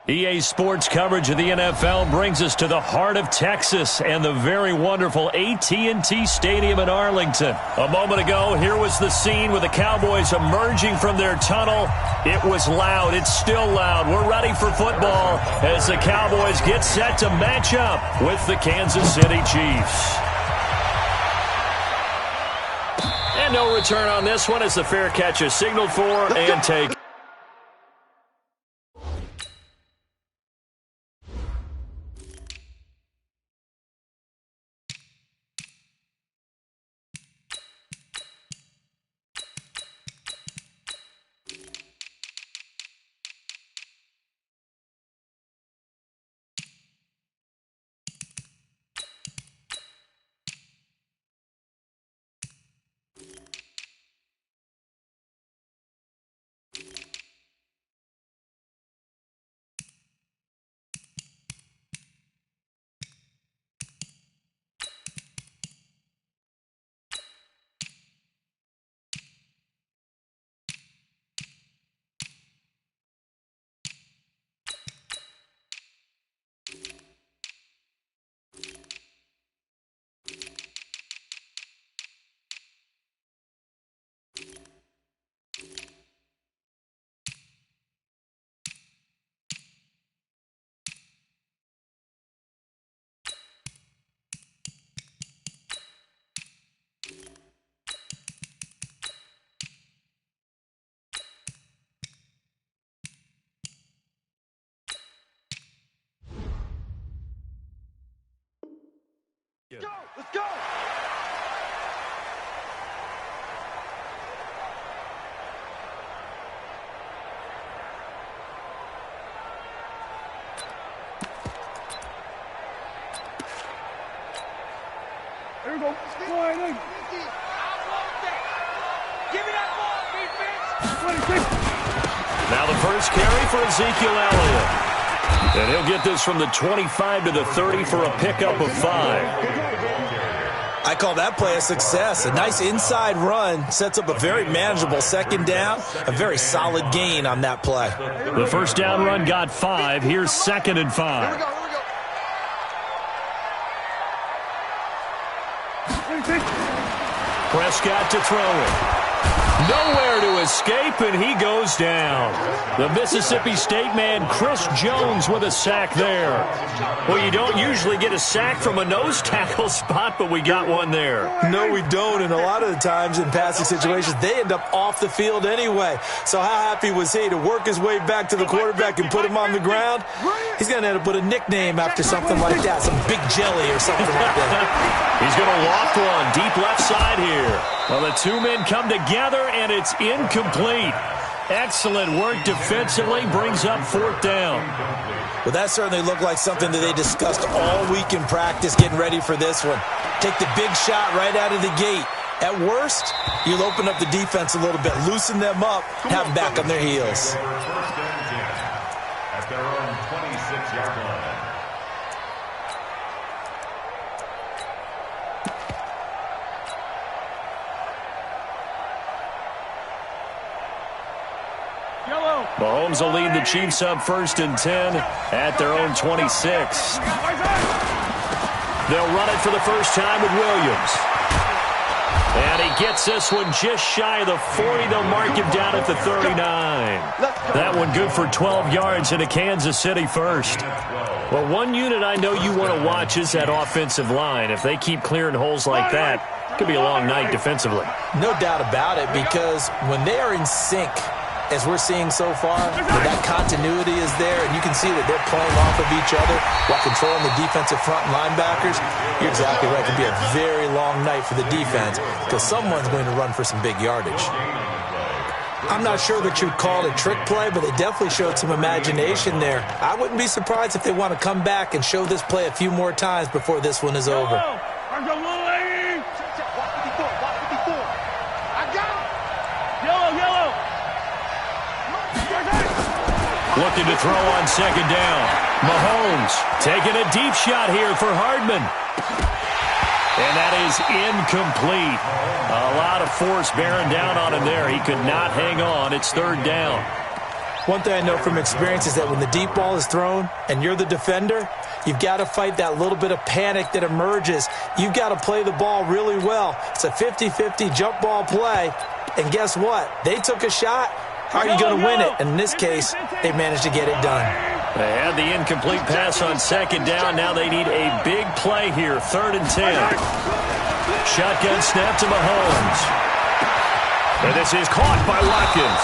EA Sports coverage of the NFL brings us to the heart of Texas and the very wonderful AT&T Stadium in Arlington. A moment ago, here was the scene with the Cowboys emerging from their tunnel. It was loud. It's still loud. We're ready for football as the Cowboys get set to match up with the Kansas City Chiefs. And no return on this one as the fair catch is signaled for and taken. Let's go! Let's go! There we go. Go ahead, I want that. Give me that ball, defense. Now the first carry for Ezekiel Elliott. And he'll get this from the 25 to the 30 for a pickup of 5. I call that play a success. A nice inside run sets up a very manageable second down. A very solid gain on that play. The first down run got 5. Here's 2nd and 5. Here we go. Prescott to throw it. Nowhere to escape, and he goes down. The Mississippi State man, Chris Jones, with a sack there. Well, you don't usually get a sack from a nose tackle spot, but we got one there. No, we don't, and a lot of the times in passing situations, they end up off the field anyway. So how happy was he to work his way back to the quarterback and put him on the ground? He's going to end up with a nickname after something like that, some big jelly or something like that. He's going to loft one deep left side here. Well, the two men come together, and it's incomplete. Excellent work defensively, brings up 4th down. Well, that certainly looked like something that they discussed all week in practice getting ready for this one. Take the big shot right out of the gate. At worst, you'll open up the defense a little bit, loosen them up, have them back on their heels. At their own 26-yard line. Mahomes will lead the Chiefs up 1st and 10 at their own 26. They'll run it for the first time with Williams. And he gets this one just shy of the 40. They'll mark him down at the 39. That one good for 12 yards in a Kansas City first. Well, one unit I know you want to watch is that offensive line. If they keep clearing holes like that, it could be a long night defensively. No doubt about it, because when they are in sync, as we're seeing so far, that continuity is there, and you can see that they're playing off of each other while controlling the defensive front linebackers. You're exactly right. It could be a very long night for the defense because someone's going to run for some big yardage. I'm not sure that you'd call it a trick play, but they definitely showed some imagination there. I wouldn't be surprised if they want to come back and show this play a few more times before this one is over. Looking to throw on 2nd down. Mahomes taking a deep shot here for Hardman. And that is incomplete. A lot of force bearing down on him there. He could not hang on. It's 3rd down. One thing I know from experience is that when the deep ball is thrown and you're the defender, you've got to fight that little bit of panic that emerges. You've got to play the ball really well. It's a 50-50 jump ball play. And guess what? They took a shot. How are you going to win it? And in this case, they managed to get it done. They had the incomplete pass on second down. Now they need a big play here. 3rd and 10. Shotgun snap to Mahomes. And this is caught by Watkins.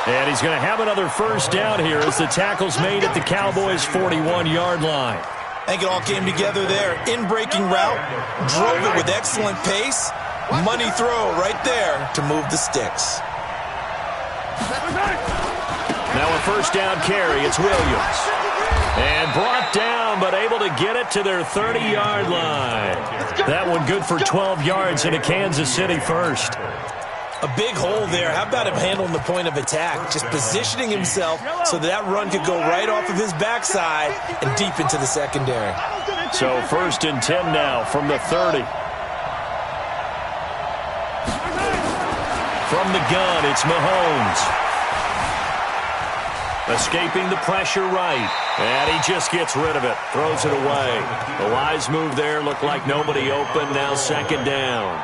And he's going to have another first down here as the tackle's made at the Cowboys' 41-yard line. I think it all came together there. In-breaking route, drove it with excellent pace. Money throw right there to move the sticks. Now a first down carry. It's Williams. And brought down, but able to get it to their 30-yard line. That one good for 12 yards into Kansas City first. A big hole there. How about him handling the point of attack? Just positioning himself so that run could go right off of his backside and deep into the secondary. So 1st and 10 now from the 30. From the gun, it's Mahomes. Escaping the pressure right. And he just gets rid of it. Throws it away. The wise move there. Looked like nobody open. Now 2nd down.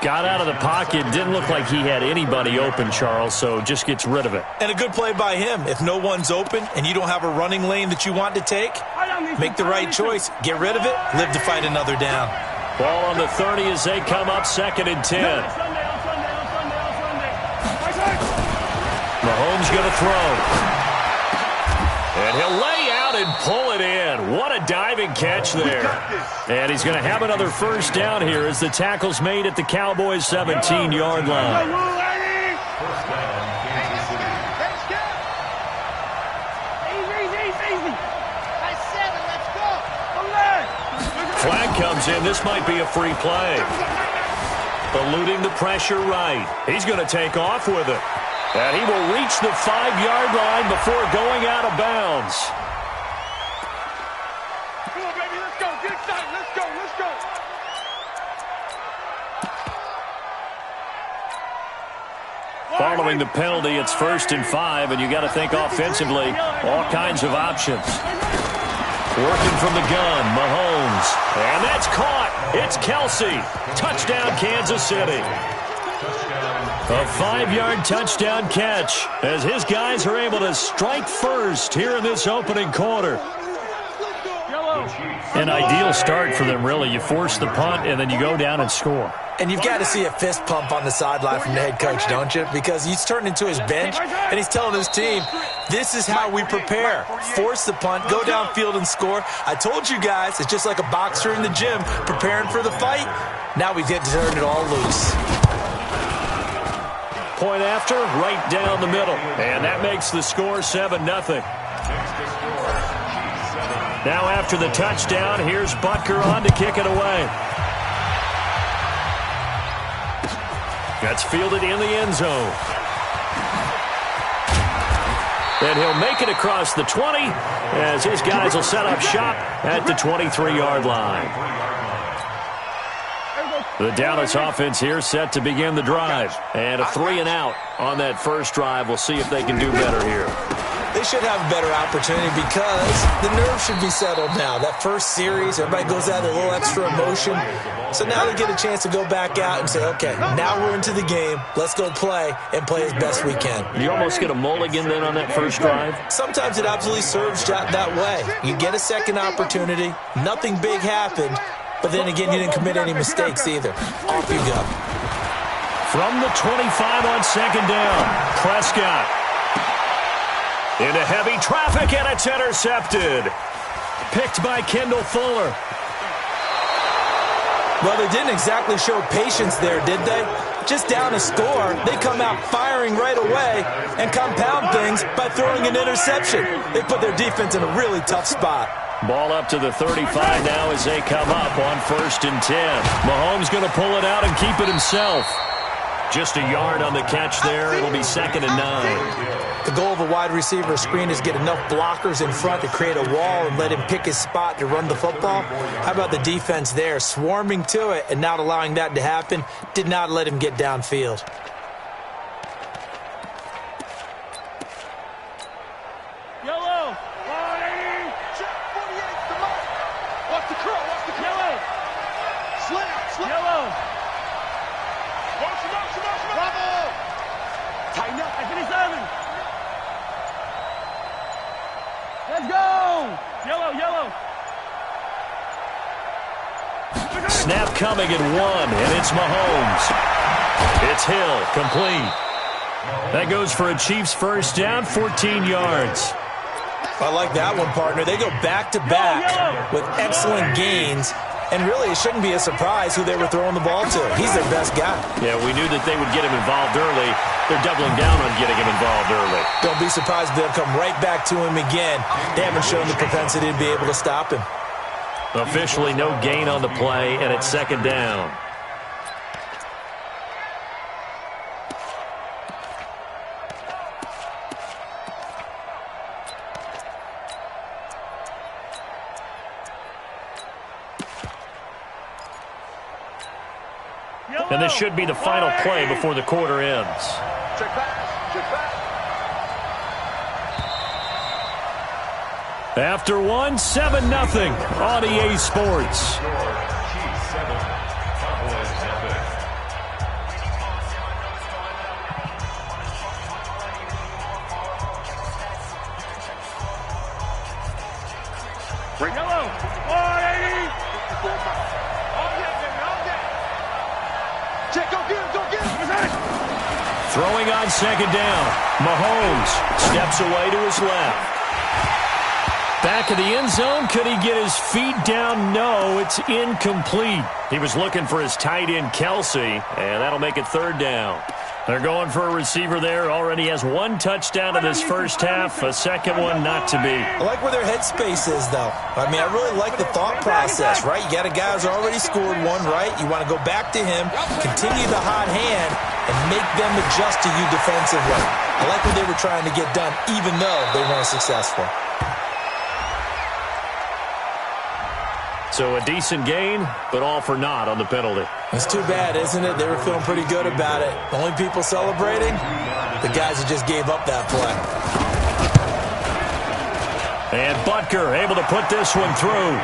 Got out of the pocket. Didn't look like he had anybody open, Charles, so just gets rid of it. And a good play by him. If no one's open and you don't have a running lane that you want to take, make the right choice. Get rid of it. Live to fight another down. Ball on the 30 as they come up 2nd and 10. Mahomes going to throw. And he'll lay out and pull it in. What a diving catch there. And he's going to have another first down here as the tackle's made at the Cowboys' 17-yard line. Flag comes in. This might be a free play. Eluding the pressure right. He's going to take off with it. And he will reach the 5-yard line before going out of bounds. Come on, baby, let's go. Get excited. Let's go. Let's go. Following the penalty, it's 1st and 5, and you got to think offensively, all kinds of options. Working from the gun, Mahomes. And that's caught. It's Kelsey. Touchdown, Kansas City. A 5-yard touchdown catch as his guys are able to strike first here in this opening quarter. An ideal start for them, really. You force the punt, and then you go down and score. And you've got to see a fist pump on the sideline from the head coach, don't you? Because he's turned into his bench, and he's telling his team, this is how we prepare. Force the punt, go downfield and score. I told you guys, it's just like a boxer in the gym preparing for the fight. Now we get to turn it all loose. Point after, right down the middle. And that makes the score 7-0. Now after the touchdown, here's Butker on to kick it away. That's fielded in the end zone. And he'll make it across the 20 as his guys will set up shop at the 23-yard line. The Dallas offense here set to begin the drive. And a 3-and-out on that first drive. We'll see if they can do better here. They should have a better opportunity because the nerves should be settled now. That first series, everybody goes out with a little extra emotion. So now they get a chance to go back out and say, okay, now we're into the game. Let's go play and play as best we can. You almost get a mulligan then on that first drive? Sometimes it absolutely serves that way. You get a second opportunity. Nothing big happened. But then again, you didn't commit any mistakes either. Off you go. From the 25 on 2nd down, Prescott. Into heavy traffic, and it's intercepted. Picked by Kendall Fuller. Well, they didn't exactly show patience there, did they? Just down a score, they come out firing right away and compound things by throwing an interception. They put their defense in a really tough spot. Ball up to the 35 now as they come up on 1st and 10. Mahomes going to pull it out and keep it himself. Just a yard on the catch there. It'll be 2nd and 9. The goal of a wide receiver screen is get enough blockers in front to create a wall and let him pick his spot to run the football. How about the defense there, swarming to it and not allowing that to happen? Did not let him get downfield. Yellow. Bravo. Tighten up. I finish serving. Let's go. Yellow. Snap coming at 1, and it's Mahomes. It's Hill, complete. That goes for a Chiefs first down, 14 yards. I like that one, partner. They go back-to-back with excellent gains, and really it shouldn't be a surprise who they were throwing the ball to. He's their best guy. Yeah, we knew that they would get him involved early. They're doubling down on getting him involved early. Don't be surprised if they'll come right back to him again. They haven't shown the propensity to be able to stop him. Officially no gain on the play, and it's second down. And this should be the final play before the quarter ends. Check back. After 1, 7-0 on EA Sports. Chiefs 7, Cowboys 7. Yellow. 180. All day. Check, go get him. Throwing on second down. Mahomes steps away to his left. Back of the end zone. Could he get his feet down? No, it's incomplete. He was looking for his tight end, Kelsey, and that'll make it third down. They're going for a receiver there. Already has 1 touchdown in this first half. A second one not to be. I like where their headspace is, though. I mean, I really like the thought process, right? You got a guy who's already scored 1, right? You want to go back to him, continue the hot hand, and make them adjust to you defensively. I like what they were trying to get done, even though they weren't successful. So a decent gain, but all for naught on the penalty. It's too bad, isn't it? They were feeling pretty good about it. The only people celebrating, the guys who just gave up that play. And Butker able to put this one through.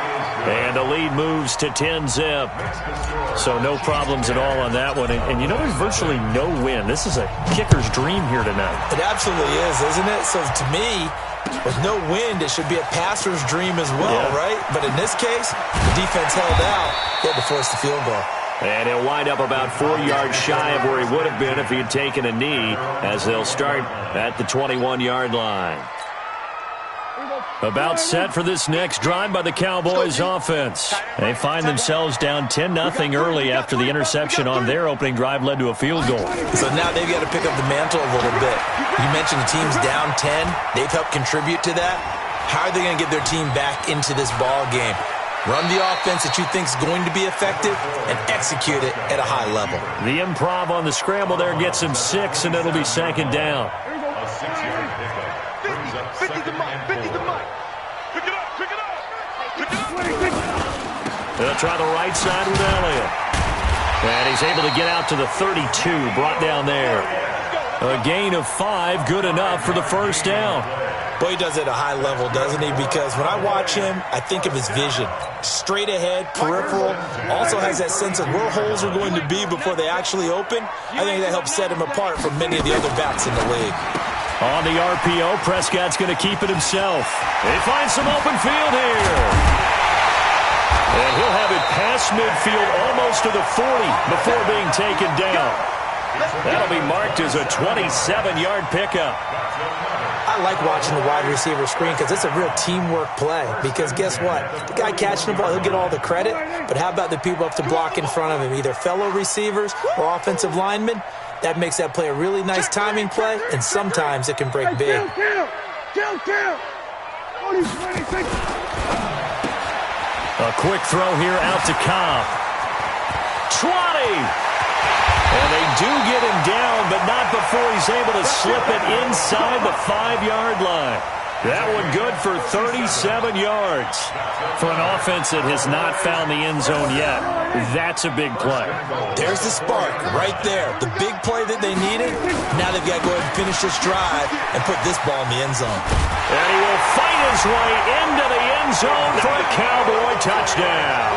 And the lead moves to 10-zip. So no problems at all on that one. And you know, there's virtually no wind. This is a kicker's dream here tonight. It absolutely is, isn't it? So to me, with no wind, it should be a passer's dream as well, right? But in this case, the defense held out. They had to force the field goal. And he'll wind up about 4 yards shy of where he would have been if he had taken a knee, as they'll start at the 21-yard line. About set for this next drive by the Cowboys offense. They find themselves down 10-0 early after the interception on their opening drive led to a field goal. So now they've got to pick up the mantle a little bit. You mentioned the team's down 10. They've helped contribute to that. How are they going to get their team back into this ball game? Run the offense that you think is going to be effective and execute it at a high level. The improv on the scramble there gets him 6, and it'll be second down. A 6-yard pickup brings up 50 the mic. Pick it up. They'll try the right side with Elliott. And he's able to get out to the 32, brought down there. A gain of 5, good enough for the first down. Boy, he does it at a high level, doesn't he? Because when I watch him, I think of his vision. Straight ahead, peripheral, also has that sense of where holes are going to be before they actually open. I think that helps set him apart from many of the other backs in the league. On the RPO, Prescott's going to keep it himself. They find some open field here. And he'll have it past midfield almost to the 40 before being taken down. That'll be marked as a 27-yard pickup. I like watching the wide receiver screen because it's a real teamwork play. Because guess what? The guy catching the ball, he'll get all the credit. But how about the people up to block in front of him, either fellow receivers or offensive linemen? That makes that play a really nice timing play, and sometimes it can break big. Kill. A quick throw here out to Cobb. 20! And they do get him down, but not before he's able to slip it inside the 5-yard line. That one good for 37 yards. For an offense that has not found the end zone yet, that's a big play. There's the spark right there. The big play that they needed. Now they've got to go ahead and finish this drive and put this ball in the end zone. And he will fight his way into the end zone for a Cowboy touchdown.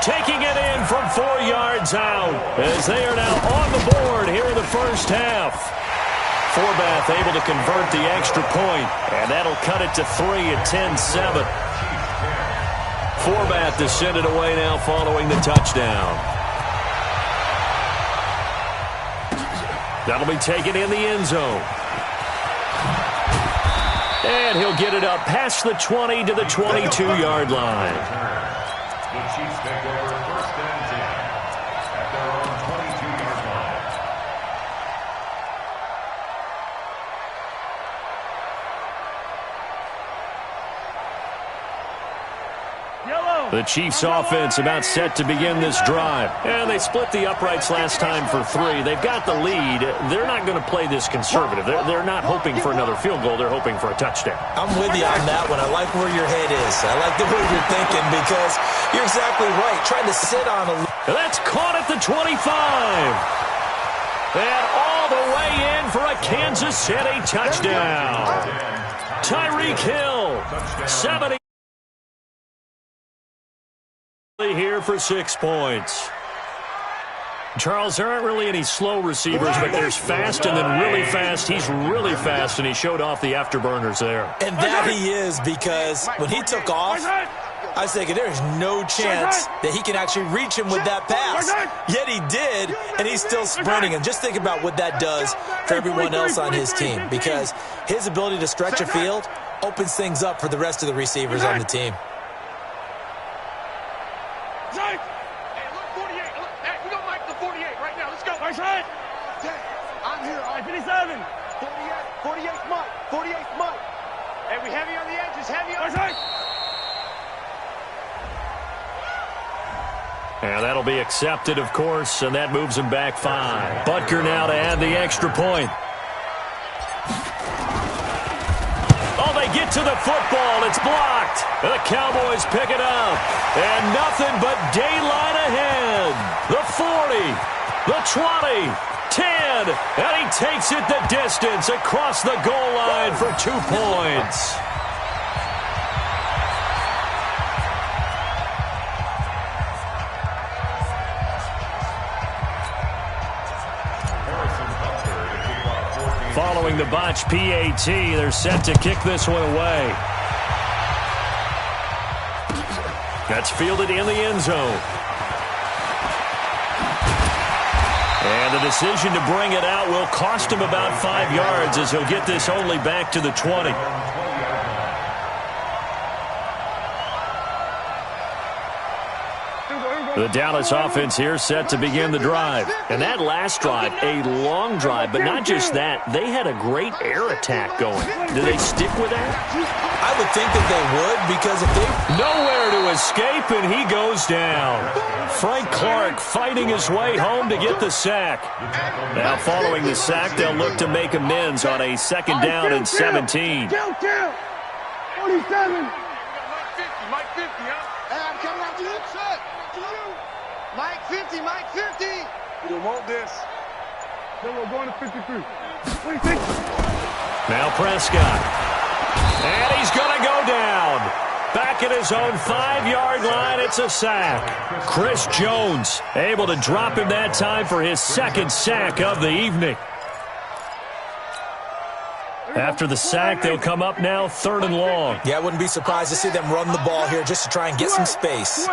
taking it in from 4 yards out as they are now on the board here in the first half. Forbath able to convert the extra point, and that'll cut it to 3 at 10-7. Forbath to send it away now following the touchdown. That'll be taken in the end zone. And he'll get it up past the 20 to the 22-yard line. The Chiefs take over first and 10 at their own 22-yard line. The Chiefs offense about set to begin this drive. And they split the uprights last time for 3. They've got the lead. They're not going to play this conservative. They're not hoping for another field goal. They're hoping for a touchdown. I'm with you on that one. I like where your head is. I like the way you're thinking because you're exactly right. Trying to sit on a... That's caught at the 25. And all the way in for a Kansas City touchdown. Tyreek Hill, 70. Here for 6 points. Charles, there aren't really any slow receivers, but there's fast and then really fast. He's really fast, and he showed off the afterburners there. And that he is, because when he took off, I was thinking there's no chance that he can actually reach him with that pass. Yet he did, and he's still sprinting. And just think about what that does for everyone else on his team, because his ability to stretch a field opens things up for the rest of the receivers on the team. Hey, look, 48. Look, hey, we got Mike the 48 right now. Let's go. I'm here. All right, 57. 48 Mike. 48 Mike. Hey, we heavy on the edges. Heavy on the edges. And that'll be accepted, of course, and that moves him back 5. Butker now to add the extra point. Oh, they get to the football. It's blocked. The Cowboys pick it up. And nothing but daylight ahead. The 40, the 20, 10. And he takes it the distance across the goal line for 2 points. Following the botch PAT, they're set to kick this one away. That's fielded in the end zone. And the decision to bring it out will cost him about 5 yards as he'll get this only back to the 20. The Dallas offense here set to begin the drive. And that last drive, a long drive, but not just that. They had a great air attack going. Do they stick with that? I would think that they would, because if they... Nowhere to escape, and he goes down. Frank Clark fighting his way home to get the sack. Now following the sack, they'll look to make amends on a 2nd down and 17. 47. Mike 50, huh? Hey, I'm coming out to you, sir. Mike 50, Mike 50. We don't want this. Then we're going to 53. 26. Now Prescott. And he's going to go down. Back at his own 5-yard line, it's a sack. Chris Jones able to drop him that time for his 2nd sack of the evening. After the sack, they'll come up now 3rd and long. Yeah, I wouldn't be surprised to see them run the ball here just to try and get some space.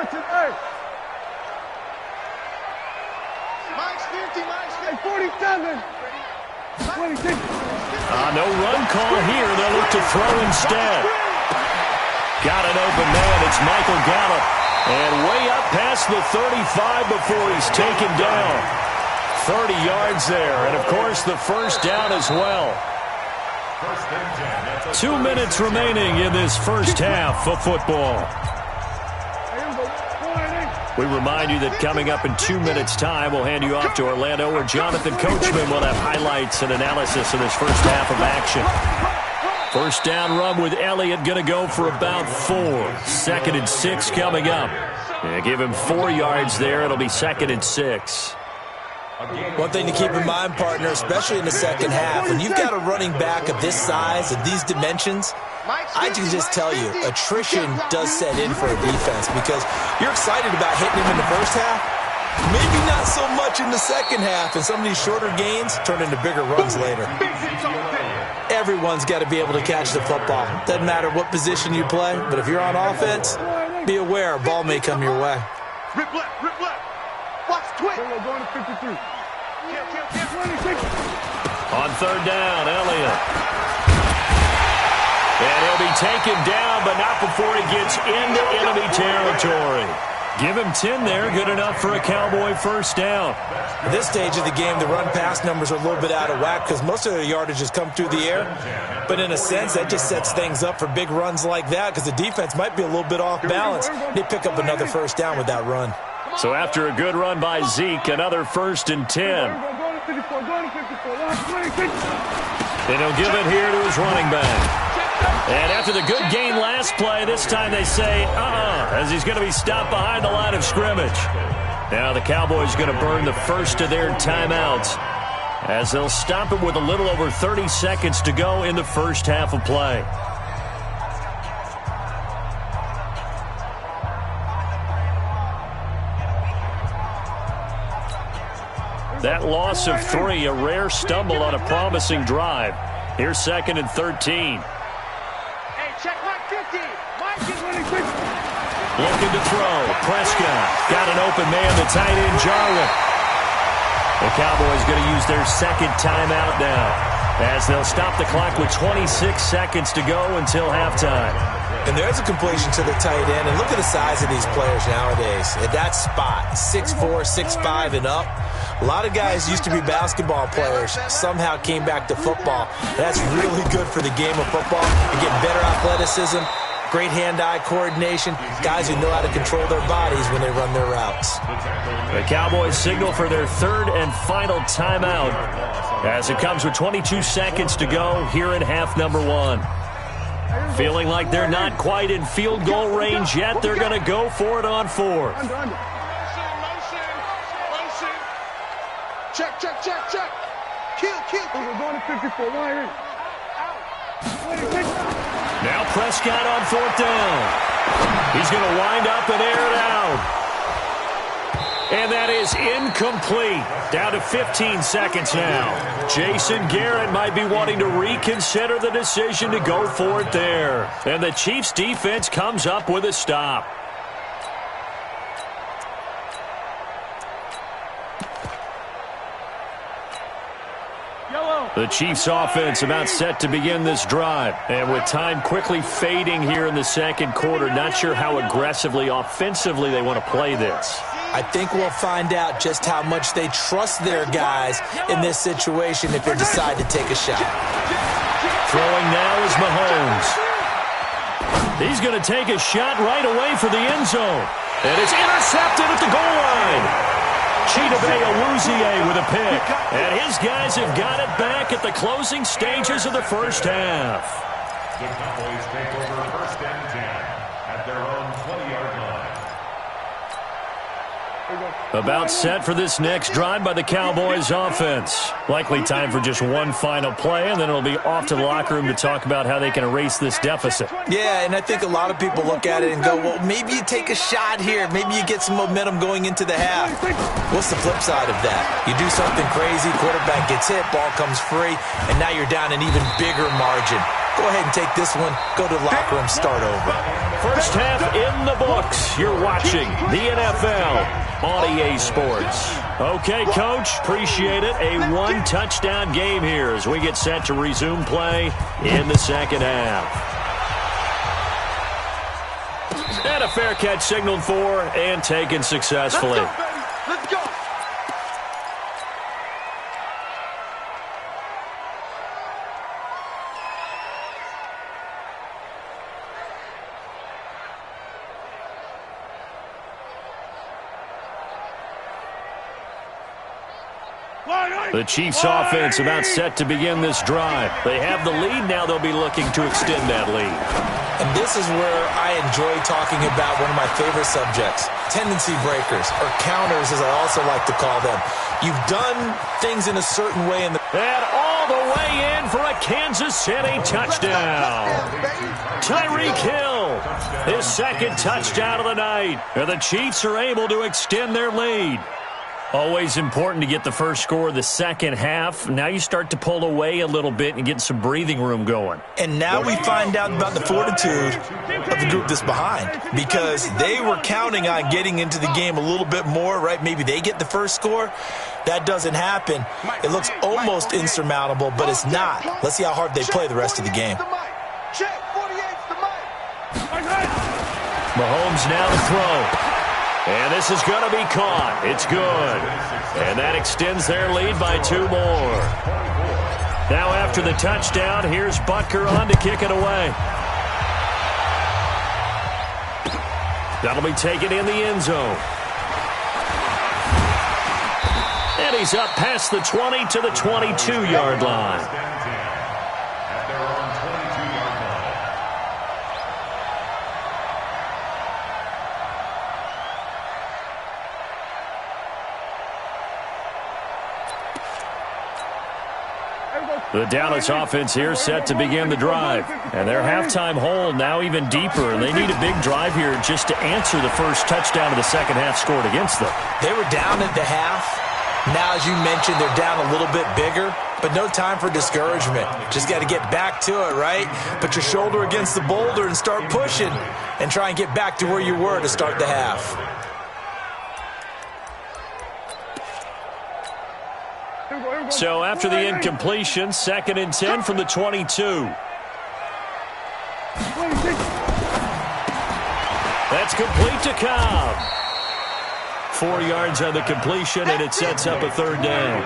Mike's 50, Mike's 47. 26. No run call here. They'll look to throw instead. Got an open man. It's Michael Gallup. And way up past the 35 before he's taken down. 30 yards there. And, of course, the first down as well. 2 minutes remaining in this first half of football. We remind you that coming up in 2 minutes' time, we'll hand you off to Orlando, where Jonathan Coachman will have highlights and analysis of this first half of action. First down run with Elliott going to go for about 4. 2nd and 6 coming up. Yeah, give him 4 yards there. It'll be 2nd and 6. One thing to keep in mind, partner, especially in the second half, when you've got a running back of this size, of these dimensions, I can just tell you, attrition does set in for a defense because you're excited about hitting him in the first half, maybe not so much in the second half, and some of these shorter gains turn into bigger runs later. Everyone's got to be able to catch the football. Doesn't matter what position you play, but if you're on offense, be aware a ball may come your way. Rip left, rip left. Watch twitch. Going to 53. On third down, Elliott. And he'll be taken down, but not before he gets into enemy territory. Give him 10 there, good enough for a Cowboy first down. At this stage of the game, the run-pass numbers are a little bit out of whack because most of their yardage has come through the air. But in a sense, that just sets things up for big runs like that because the defense might be a little bit off balance. They pick up another first down with that run. So after a good run by Zeke, another 1st and 10. And he'll give it here to his running back. And after the good gain last play, this time they say, as he's going to be stopped behind the line of scrimmage. Now the Cowboys going to burn the first of their timeouts as they'll stop it with a little over 30 seconds to go in the first half of play. That loss of 3, a rare stumble on a promising drive. Here's 2nd and 13. Hey, check Mike 50. Mike is winning 50. Looking to throw. Prescott got an open man, the tight end, Jarwin. The Cowboys going to use their second timeout now as they'll stop the clock with 26 seconds to go until halftime. And there's a completion to the tight end. And look at the size of these players nowadays. At that spot, 6'4", 6'5", and up. A lot of guys used to be basketball players, somehow came back to football. That's really good for the game of football. You're getting better athleticism, great hand-eye coordination, guys who know how to control their bodies when they run their routes. The Cowboys signal for their 3rd and final timeout as it comes with 22 seconds to go here in half number 1. Feeling like they're not quite in field goal range yet, they're going to go for it on 4th. Check, check, check, check. Kill. We're going to 54. Now Prescott on 4th down. He's going to wind up and air it out. And that is incomplete. Down to 15 seconds now. Jason Garrett might be wanting to reconsider the decision to go for it there. And the Chiefs defense comes up with a stop. The Chiefs offense about set to begin this drive. And with time quickly fading here in the second quarter, not sure how aggressively, offensively they want to play this. I think we'll find out just how much they trust their guys in this situation if they decide to take a shot. Throwing now is Mahomes. He's going to take a shot right away for the end zone. And it's intercepted at the goal line. Callmesteveo with a pick. And his guys have got it back at the closing stages of the first half. The Cowboys take over 1st and 10 at their own 20-yard line. About set for this next drive by the Cowboys offense. Likely time for just one final play, and then it'll be off to the locker room to talk about how they can erase this deficit. Yeah, and I think a lot of people look at it and go, well, maybe you take a shot here. Maybe you get some momentum going into the half. What's the flip side of that? You do something crazy, quarterback gets hit, ball comes free, and now you're down an even bigger margin. Go ahead and take this one, go to the locker room, start over. First half in the books. You're watching the NFL on EA Sports. Okay, Coach, appreciate it. A one-touchdown game here as we get set to resume play in the second half. And a fair catch signaled for and taken successfully. Let's go, baby. Let's go. The Chiefs offense about set to begin this drive. They have the lead. Now they'll be looking to extend that lead. And this is where I enjoy talking about one of my favorite subjects, tendency breakers, or counters as I also like to call them. You've done things in a certain way in the... And all the way in for a Kansas City touchdown. Tyreek Hill, his second touchdown of the night. And the Chiefs are able to extend their lead. Always important to get the first score of the second half. Now you start to pull away a little bit and get some breathing room going. And now we find out about the fortitude of the group that's behind, because they were counting on getting into the game a little bit more, right? Maybe they get the first score. That doesn't happen. It looks almost insurmountable, but it's not. Let's see how hard they play the rest of the game. Mahomes now to throw. And this is going to be caught. It's good. And that extends their lead by 2 more. Now after the touchdown, here's Butker on to kick it away. That'll be taken in the end zone. And he's up past the 20 to the 22-yard line. The Dallas offense here set to begin the drive. And their halftime hole now even deeper, and they need a big drive here just to answer the first touchdown of the second half scored against them. They were down at the half. Now, as you mentioned, they're down a little bit bigger, but no time for discouragement. Just got to get back to it, right? Put your shoulder against the boulder and start pushing and try and get back to where you were to start the half. So after the incompletion, 2nd and 10 from the 22. That's complete to Cobb. 4 yards on the completion, and it sets up a 3rd down.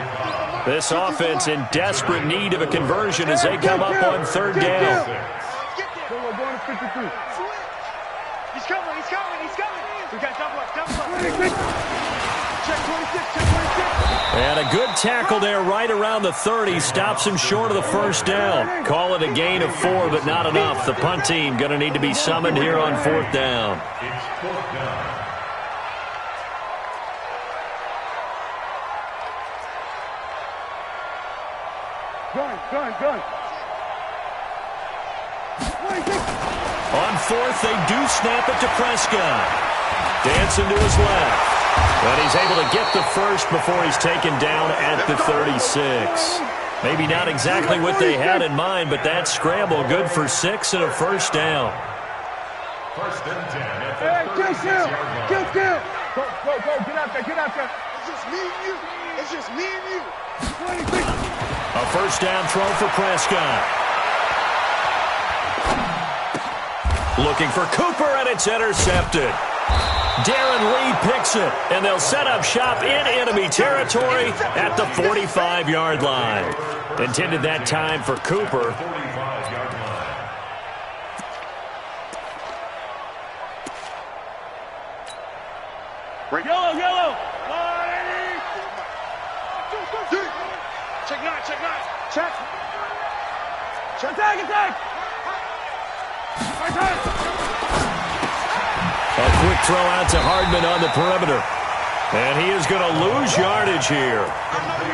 This offense in desperate need of a conversion as they come up on 3rd down. He's coming. We got double up. Check 26, check 26. And a good tackle there right around the 30. Stops him short of the 1st down. Call it a gain of 4, but not enough. The punt team going to need to be summoned here on 4th down. It's 4th down. Gun. On 4th, they do snap it to Prescott. Dancing to his left. But he's able to get the first before he's taken down at the 36. Maybe not exactly what they had in mind, but that scramble good for 6 and a 1st down. 1st and 10 at the 36-yard line. Go. Get out there. It's just me and you. A 1st down throw for Prescott. Looking for Cooper, and it's intercepted. Darren Lee picks it, and they'll set up shop in enemy territory at the 45-yard line. Intended that time for Cooper. 45-yard line. Yellow. Check 9. Check. Attack. A quick throw out to Hardman on the perimeter. And he is going to lose yardage here.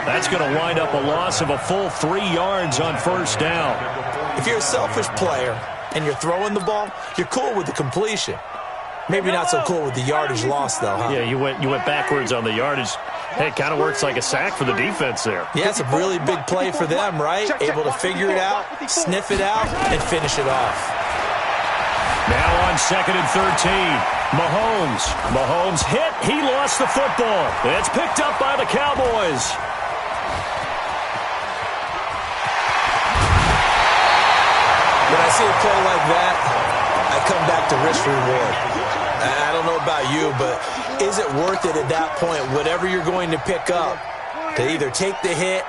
That's going to wind up a loss of a full 3 yards on 1st down. If you're a selfish player and you're throwing the ball, you're cool with the completion. Maybe not so cool with the yardage loss, though, huh? Yeah, you went backwards on the yardage. Hey, it kind of works like a sack for the defense there. Yeah, it's a really big play for them, right? Able to figure it out, sniff it out, and finish it off. Now on 2nd and 13. Mahomes hit. He lost the football. It's picked up by the Cowboys. When I see a play like that, I come back to risk-reward. I don't know about you, but is it worth it at that point, whatever you're going to pick up, to either take the hit,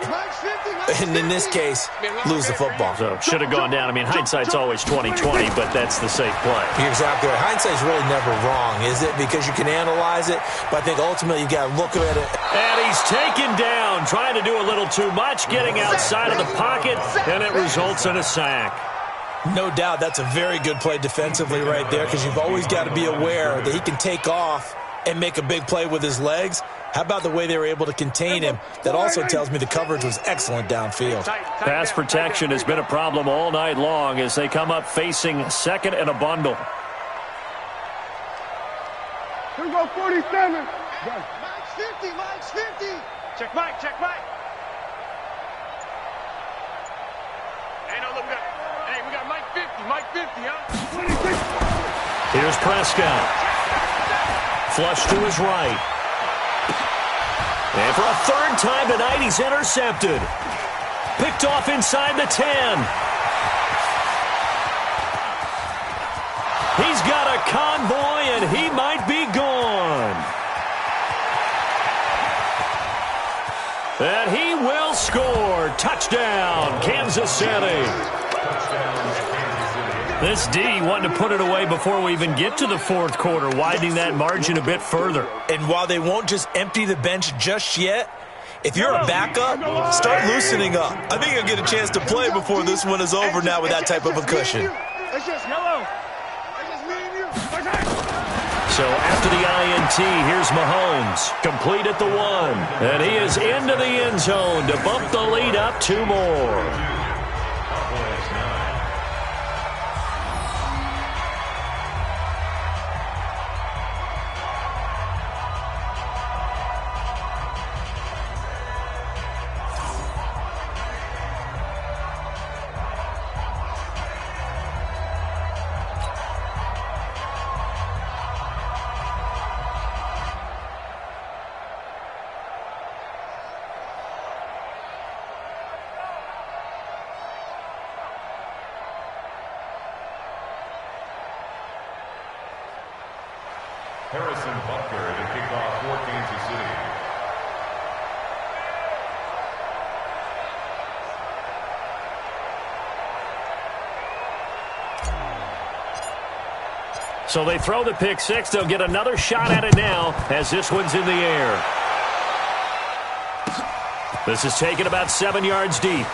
and in this case, lose the football? So should have gone down. I mean, hindsight's always 20/20, but that's the safe play. You're exactly right. Hindsight's really never wrong, is it? Because you can analyze it, but I think ultimately you got to look at it. And he's taken down him trying to do a little too much, getting outside of the pocket, and it results in a sack. No doubt that's a very good play defensively right there, because you've always got to be aware that he can take off and make a big play with his legs. How about the way they were able to contain him? That also tells me the coverage was excellent downfield. Pass protection has been a problem all night long as they come up facing second and a bundle. Here we go, 47. Mike's 50, Mike's 50. Check Mike, check Mike. Hey, no, look, we got Mike 50, Mike 50, huh? Here's Prescott. Flush to his right. And for a third time tonight, he's intercepted. Picked off inside the 10. He's got a convoy, and he might be gone. And he will score. Touchdown, Kansas City. This D wanting to put it away before we even get to the fourth quarter, widening that margin a bit further. And while they won't just empty the bench just yet, if you're a backup, start loosening up. I think you'll get a chance to play before this one is over now with that type of a cushion. It's just yellow. It's just me and you. So after the INT, here's Mahomes, complete at the 1. And he is into the end zone to bump the lead up 2 more. Harrison Butker to kick off for Kansas City. So they throw the pick six. They'll get another shot at it now as this one's in the air. This is taken about 7 yards deep.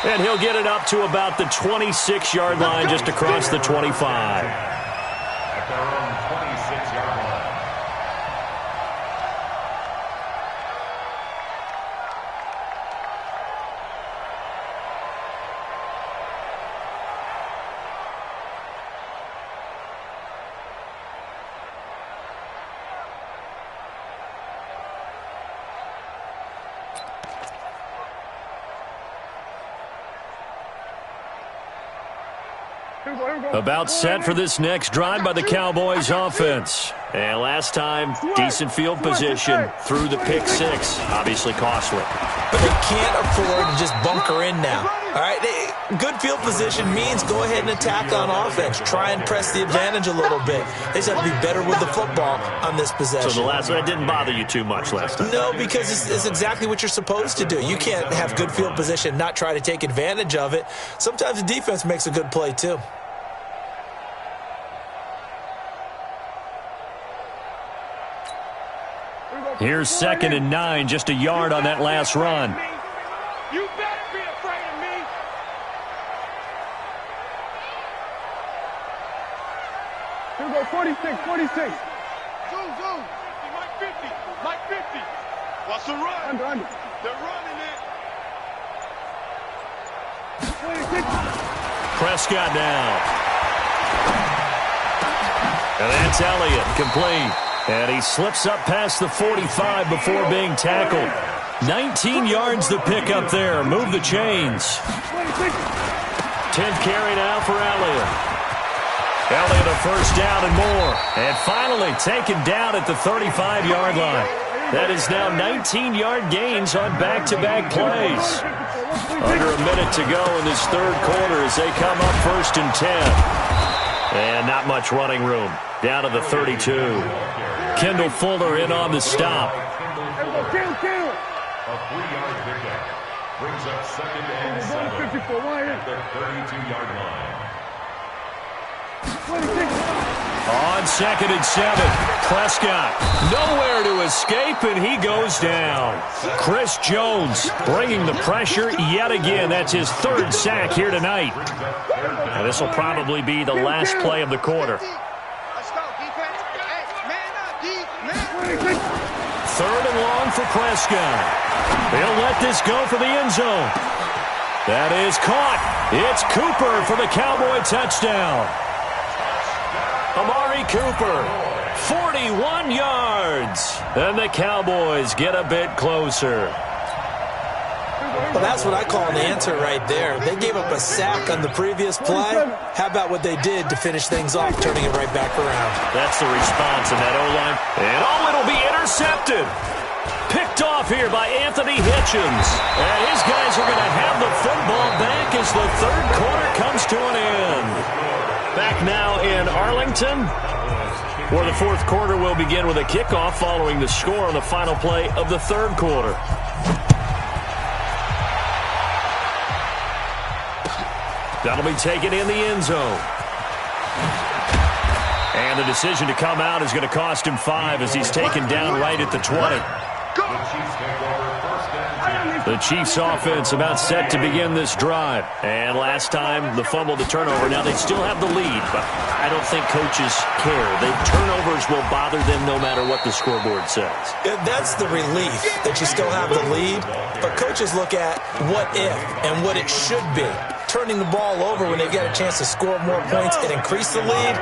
And he'll get it up to about the 26-yard line, just across the 25. At their own 26-yard line. About set for this next drive by the Cowboys offense. And last time, decent field position through the pick six. Obviously costly. But they can't afford to just bunker in now. All right, good field position means go ahead and attack on offense. Try and press the advantage a little bit. They just have to be better with the football on this possession. So the last one didn't bother you too much last time? No, because it's exactly what you're supposed to do. You can't have good field position and not try to take advantage of it. Sometimes the defense makes a good play too. Here's 2nd and 9, just a yard on that last run. You better be afraid of me. Here we go, 46. Zoom. Mike 50. What's the run? Under. They're running it. 26. Prescott now. And that's Elliott, complete. And he slips up past the 45 before being tackled. 19 yards the pick up there. Move the chains. 10th carry now for Elliott. Elliott a first down and more. And finally taken down at the 35-yard line. That is now 19-yard gains on back-to-back plays. Under a minute to go in this third quarter as they come up 1st and 10. And not much running room. Down to the 32. Kendall Fuller in on the stop. A 3-yard pickup brings up 2nd and 7 at the 32-yard line. On 2nd and 7, Prescott nowhere to escape, and he goes down. Chris Jones bringing the pressure yet again. That's his third sack here tonight. And this will probably be the last play of the quarter. Third and long for Prescott. He'll let this go for the end zone. That is caught. It's Cooper for the Cowboy touchdown. Amari Cooper, 41 yards. And the Cowboys get a bit closer. Well, that's what I call an answer right there. They gave up a sack on the previous play. How about what they did to finish things off, turning it right back around? That's the response in that O-line. And it'll be intercepted. Picked off here by Anthony Hitchens. And his guys are going to have the football back as the third quarter comes to an end. Back now in Arlington, where the fourth quarter will begin with a kickoff following the score on the final play of the third quarter. That'll be taken in the end zone. And the decision to come out is going to cost him 5 as he's taken down right at the 20. The Chiefs offense about set to begin this drive. And last time, the fumble, the turnover. Now they still have the lead, but I don't think coaches care. The turnovers will bother them no matter what the scoreboard says. That's the relief that you still have the lead. But coaches look at what if and what it should be. Turning the ball over when they get a chance to score more points and increase the lead,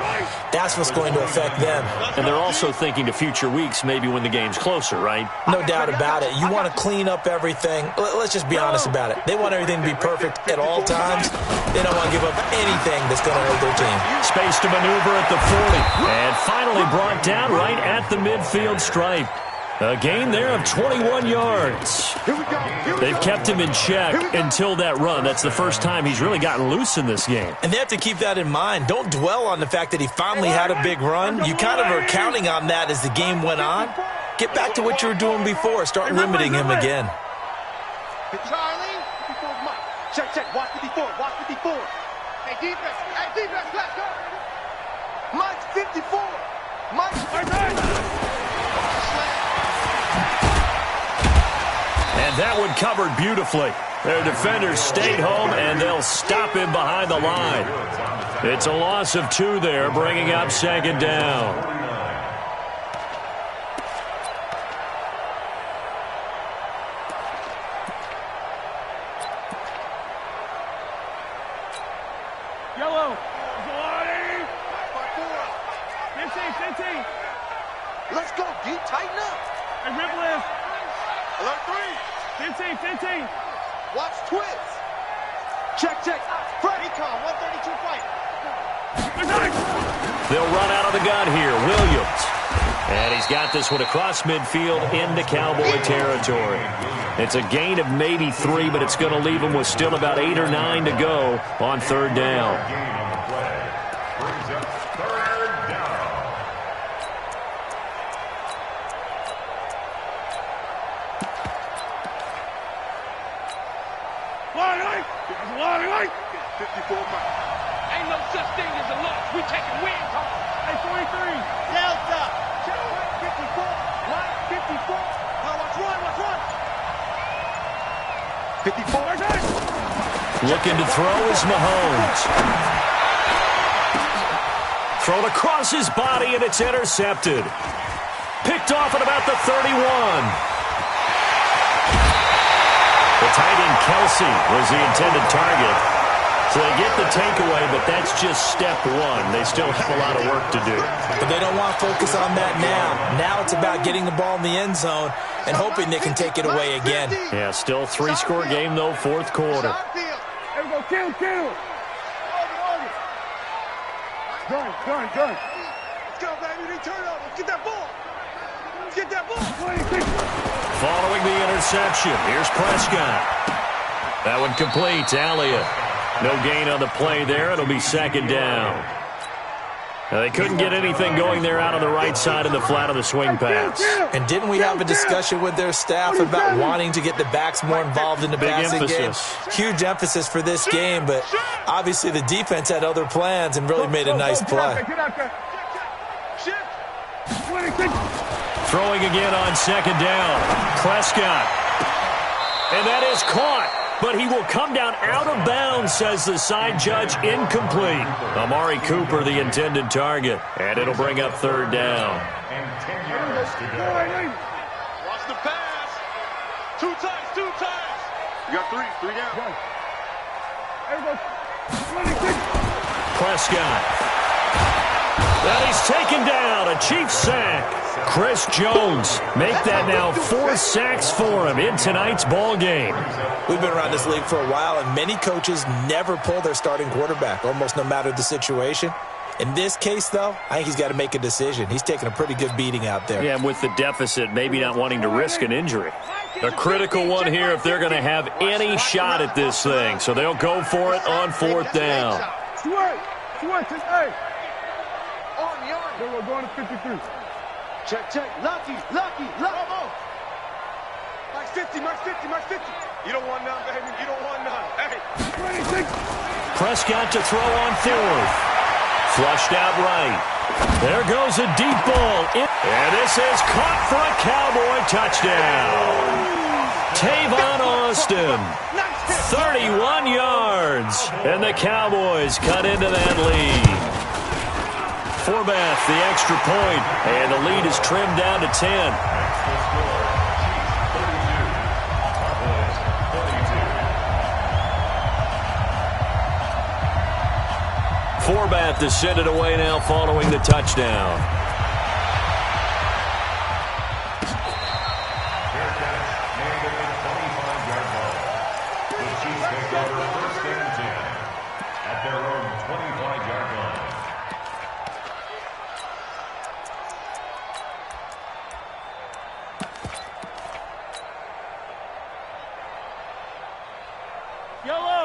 that's what's going to affect them. And they're also thinking to future weeks, maybe when the game's closer, right? No doubt about it. You want to clean up everything. Let's just be honest about it. They want everything to be perfect at all times. They don't want to give up anything that's going to hurt their team. Space to maneuver at the 40. And finally brought down right at the midfield stripe. A gain there of 21 yards. They've kept him in check until that run. That's the first time he's really gotten loose in this game. And they have to keep that in mind. Don't dwell on the fact that he finally had a big run. You kind of are counting on that as the game went on. Get back to what you were doing before. Start limiting him again. Charlie, check. Watch 54. Hey, defense, let's go. Mike's 54. And that one covered beautifully. Their defenders stayed home, and they'll stop him behind the line. It's a loss of 2 there, bringing up second down. Yellow. 15. Let's go, D. Tighten up. Hey, rip lift. Alert 3. 15. Watch twist. Check. Freddy Con, 132 fight. They'll run out of the gun here. Williams. And he's got this one across midfield into Cowboy territory. It's a gain of maybe 3, but it's going to leave him with still about 8 or 9 to go on third down. Ain't no such thing as a loss. We taking wins home. Hey, 43. Delta. 54. Mike, 54. Now watch run. 54. Looking to throw is Mahomes. Thrown across his body, and it's intercepted. Picked off at about the 31. The tight end Kelsey was the intended target. So they get the takeaway, but that's just step 1. They still have a lot of work to do. But they don't want to focus on that now. Now it's about getting the ball in the end zone and hoping they can take it away again. Yeah, still 3-score game, though, fourth quarter. There we go, kill. Gun. Let's go, baby. They turn over. Let's get that ball. Following the interception, here's Prescott. That one complete. Elliott. No gain on the play there. It'll be second down. Now, they couldn't get anything going there out on the right side of the flat of the swing pass. And didn't we have a discussion with their staff about wanting to get the backs more involved in the passing game? Huge emphasis for this game, but obviously the defense had other plans and really made a nice play. Throwing again on second down. Prescott. And that is caught. But he will come down out of bounds, says the side judge. Incomplete. Amari Cooper, the intended target. And it'll bring up third down. And 10 yards to go. Watch the pass. Two times. You got three down. Prescott. That he's taken down. A Chiefs sack. Chris Jones make that now 4 sacks for him in tonight's ball game. We've been around this league for a while, and many coaches never pull their starting quarterback, almost no matter the situation. In this case, though, I think he's got to make a decision. He's taking a pretty good beating out there. Yeah, and with the deficit, maybe not wanting to risk an injury. The critical one here if they're going to have any shot at this thing. So they'll go for it on fourth down. We're going to 53. Check. Lucky. Max 50. You don't want none, baby. You don't want none. Hey. 26. Prescott to throw on fourth. Flushed out right. There goes a deep ball. And this is caught for a Cowboy touchdown. Tavon Austin. 31 yards. And the Cowboys cut into that lead. Forbath, the extra point, and the lead is trimmed down to 10. Forbath to send it away now following the touchdown.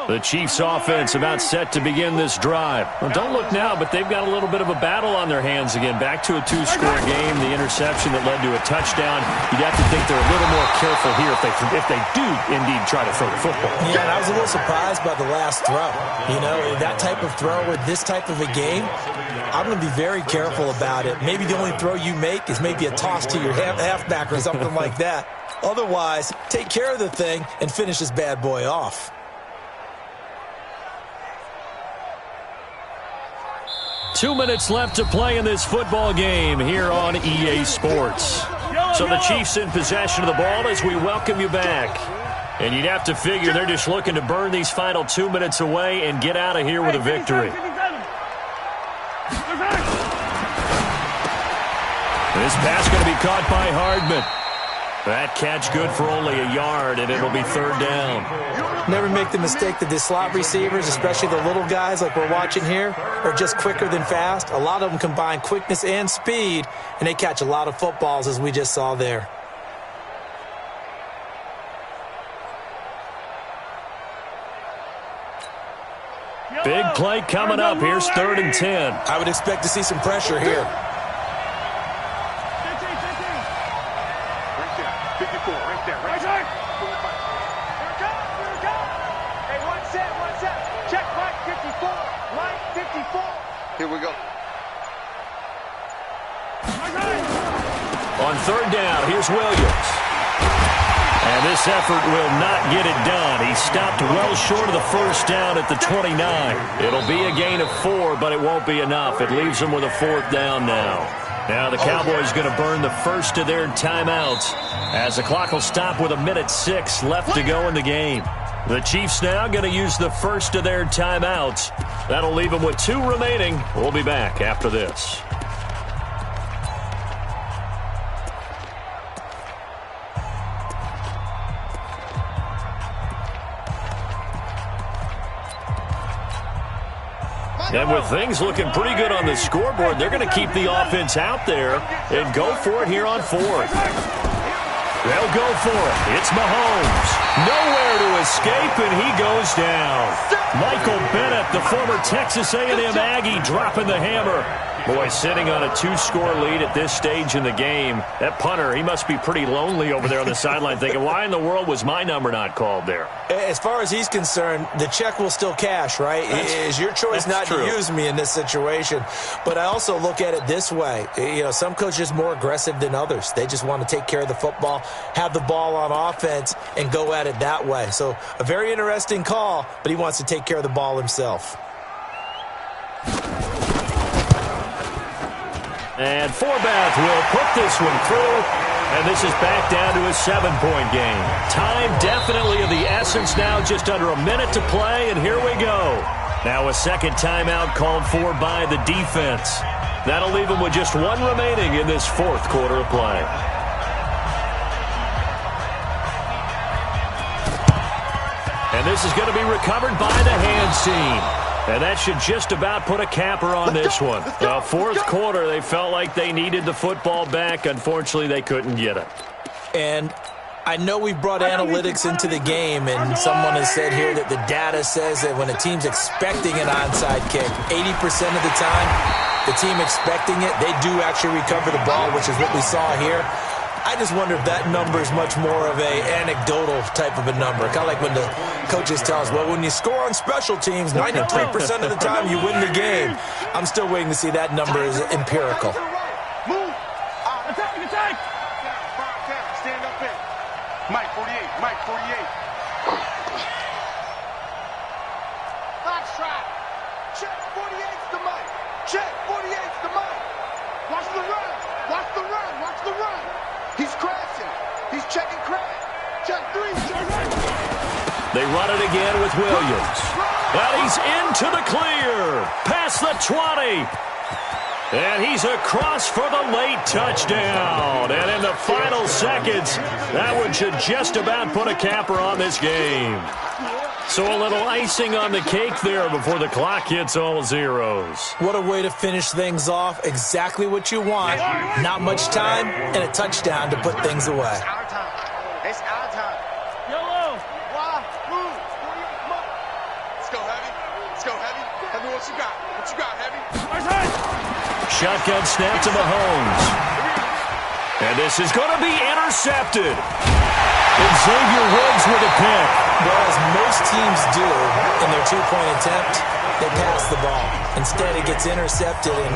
The Chiefs offense about set to begin this drive. Well, don't look now, but they've got a little bit of a battle on their hands again. Back to a 2-score game, the interception that led to a touchdown. You'd have to think they're a little more careful here if they do indeed try to throw the football. Yeah, and I was a little surprised by the last throw. You know, that type of throw with this type of a game, I'm going to be very careful about it. Maybe the only throw you make is maybe a toss to your halfback or something like that. Otherwise, take care of the thing and finish this bad boy off. Two minutes left to play in this football game here on EA Sports. So the Chiefs in possession of the ball as we welcome you back. And you'd have to figure they're just looking to burn these final 2 minutes away and get out of here with a victory. This pass going to be caught by Hardman. That catch good for only a yard, and it'll be third down. Never make the mistake that the slot receivers, especially the little guys like we're watching here, are just quicker than fast. A lot of them combine quickness and speed, and they catch a lot of footballs, as we just saw there. Big play coming up. Here's 3rd and 10. I would expect to see some pressure here. 54, right there. Right side. Here it comes. Hey, one set. Check right 54. Right 54. Here we go. On 3rd down, here's Williams. And this effort will not get it done. He stopped well short of the first down at the 29. It'll be a gain of 4, but it won't be enough. It leaves them with a 4th down now. Now the Cowboys going to burn the first of their timeouts as the clock will stop with 1:06 left to go in the game. The Chiefs now going to use the first of their timeouts. That'll leave them with 2 remaining. We'll be back after this. And with things looking pretty good on the scoreboard, they're going to keep the offense out there and go for it here on 4th. They'll go for it. It's Mahomes. Nowhere to escape, and he goes down. Michael Bennett, the former Texas A&M Aggie, dropping the hammer. Boy, sitting on a 2-score lead at this stage in the game. That punter, he must be pretty lonely over there on the sideline thinking, why in the world was my number not called there? As far as he's concerned, the check will still cash, right? It's your choice not to use me in this situation. But I also look at it this way. You know, some coaches are more aggressive than others. They just want to take care of the football, have the ball on offense, and go at it that way. So a very interesting call, but he wants to take care of the ball himself. And Forbath will put this one through, and this is back down to a 7-point game. Time definitely of the essence now, just under a minute to play, and here we go. Now a second timeout called for by the defense. That'll leave them with just one remaining in this fourth quarter of play. And this is going to be recovered by the hands team. And that should just about put a capper on this one. Fourth quarter, they felt like they needed the football back. Unfortunately, they couldn't get it. And I know we brought analytics into the game, and someone has said here that the data says that when a team's expecting an onside kick, 80% of the time, the team expecting it, they do actually recover the ball, which is what we saw here. I just wonder if that number is much more of a anecdotal type of a number. Kind of like when the coaches tell us, well, when you score on special teams, 93% of the time you win the game. I'm still waiting to see that number is empirical. Move. Attack. Stand up in. Mike 48. Mike 48. Box trap. Check 48's the Mike. Check 48's the Mike. Watch the run. Watch the run. Watch the run. He's crashing. He's checking crash. Check 3. They run it again with Williams. And he's into the clear. Past the 20. And he's across for the late touchdown. And in the final seconds, that one should just about put a capper on this game. So a little icing on the cake there before the clock hits all zeros. What a way to finish things off. Exactly what you want. Not much time and a touchdown to put things away. It's our time. It's our time. Yellow. Why? Move. Let's go, Heavy. Let's go, Heavy. Heavy, what you got? What you got, Heavy? Shotgun snap to Mahomes. And this is going to be intercepted. And Xavier Woods with a pick. Well, as most teams do in their two-point attempt, they pass the ball. Instead, it gets intercepted. And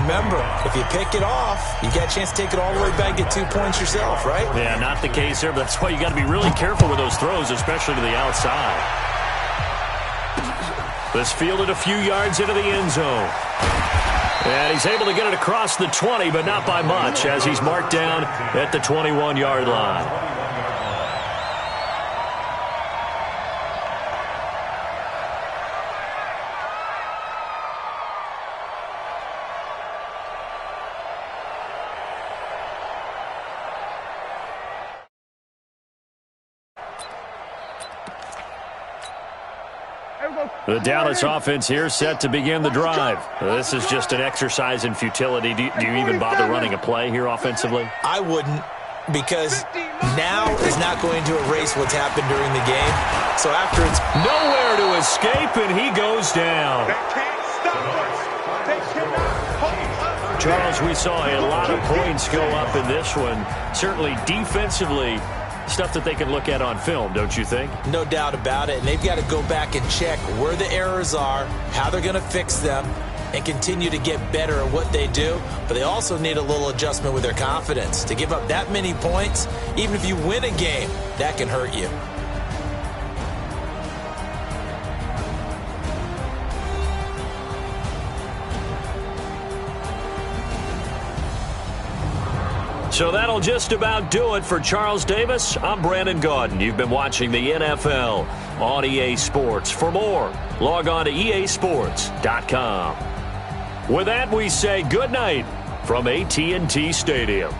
remember, if you pick it off, you got a chance to take it all the way back and get 2 points yourself, right? Yeah, not the case there. But that's why you got to be really careful with those throws, especially to the outside. This fielded a few yards into the end zone. And he's able to get it across the 20, but not by much, as he's marked down at the 21-yard line. The Dallas offense here set to begin the drive. This is just an exercise in futility. Do you even bother running a play here offensively? I wouldn't, because now is not going to erase what's happened during the game. So after it's nowhere to escape, and he goes down. They can't stop us. They cannot hold us. Charles, we saw a lot of points go up in this one. Certainly defensively, stuff that they can look at on film, don't you think? No doubt about it. And they've got to go back and check where the errors are, how they're going to fix them, and continue to get better at what they do. But they also need a little adjustment with their confidence. To give up that many points, even if you win a game, that can hurt you. So that'll just about do it for Charles Davis. I'm Brandon Gaudin. You've been watching the NFL on EA Sports. For more, log on to easports.com. With that, we say good night from AT&T Stadium.